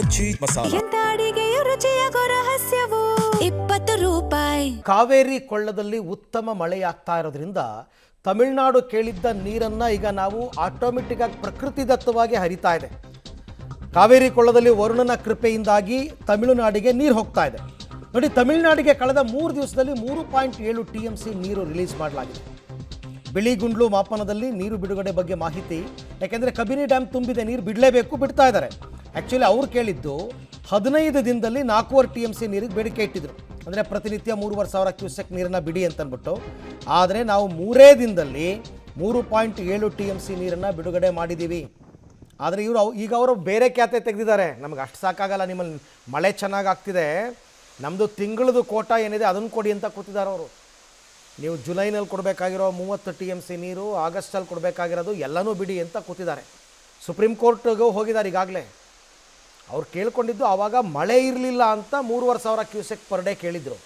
RG masala. ಎಂತ ಅಡಿಗೆಯ ರುಚಿಯಾಗೋ ರಹಸ್ಯವು 20 ರೂಪಾಯಿ. ಕಾವೇರಿ ಕೊಳ್ಳದಲ್ಲಿ ಉತ್ತಮ ಮಳೆಯಾಗ್ತಾ ಇರೋದ್ರಿಂದ ತಮಿಳುನಾಡು ಕೇಳಿದ್ದ ನೀರನ್ನು ಈಗ ನಾವು ಆಟೋಮೆಟಿಕ್ ಆಗಿ ಪ್ರಕೃತಿದತ್ತವಾಗಿ ಹರಿತಾ ಇದೆ. ಕಾವೇರಿ ಕೊಳ್ಳದಲ್ಲಿ ವರುಣನ ಕೃಪೆಯಿಂದಾಗಿ ತಮಿಳುನಾಡಿಗೆ ನೀರು ಹೋಗ್ತಾ ಇದೆ. ನೋಡಿ, ತಮಿಳುನಾಡಿಗೆ ಕಳೆದ 3 ದಿವಸದಲ್ಲಿ 3.7 TMC ನೀರು ರಿಲೀಸ್ ಮಾಡಲಾಗಿದೆ. ಬಿಳಿಗುಂಡ್ಲು ಮಾಪನದಲ್ಲಿ ನೀರು ಬಿಡುಗಡೆ ಬಗ್ಗೆ ಮಾಹಿತಿ, ಯಾಕೆಂದರೆ ಕಬಿನಿ ಡ್ಯಾಮ್ ತುಂಬಿದೆ, ನೀರು ಬಿಡಲೇಬೇಕು, ಬಿಡ್ತಾ ಇದ್ದಾರೆ. ಆ್ಯಕ್ಚುಲಿ ಅವ್ರು ಕೇಳಿದ್ದು 15 ದಿನದಲ್ಲಿ 4.5 TMC ನೀರಿಗೆ ಬೇಡಿಕೆ ಇಟ್ಟಿದ್ರು. ಅಂದರೆ ಪ್ರತಿನಿತ್ಯ 3,500 ಕ್ಯೂಸೆಕ್ ನೀರನ್ನು ಬಿಡಿ ಅಂತಂದ್ಬಿಟ್ಟು. ಆದರೆ ನಾವು 3 ದಿನದಲ್ಲಿ 3.7 TMC ನೀರನ್ನು ಬಿಡುಗಡೆ ಮಾಡಿದ್ದೀವಿ. ಆದರೆ ಈಗ ಅವರು ಬೇರೆ ಖ್ಯಾತೆ ತೆಗೆದಿದ್ದಾರೆ. ನಮಗೆ ಅಷ್ಟು ಸಾಕಾಗಲ್ಲ, ನಿಮ್ಮಲ್ಲಿ ಮಳೆ ಚೆನ್ನಾಗಿ ಆಗ್ತಿದೆ, ನಮ್ಮದು ತಿಂಗಳದು ಕೋಟಾ ಏನಿದೆ ಅದನ್ನು ಕೊಡಿ ಅಂತ ಕೂತಿದ್ದಾರೆ ಅವರು. ನೀವು ಜುಲೈನಲ್ಲಿ ಕೊಡಬೇಕಾಗಿರೋ 30 TMC ನೀರು, ಆಗಸ್ಟಲ್ಲಿ ಕೊಡಬೇಕಾಗಿರೋದು ಎಲ್ಲನೂ ಬಿಡಿ ಅಂತ ಕೂತಿದ್ದಾರೆ. ಸುಪ್ರೀಂ ಕೋರ್ಟ್ಗೂ ಹೋಗಿದ್ದಾರೆ ಈಗಾಗಲೇ. ಅವ್ರು ಕೇಳ್ಕೊಂಡಿದ್ದು ಆವಾಗ ಮಳೆ ಇರಲಿಲ್ಲ ಅಂತ 3,500 ಕ್ಯೂಸೆಕ್ ಪರ್ ಡೇ ಕೇಳಿದರು.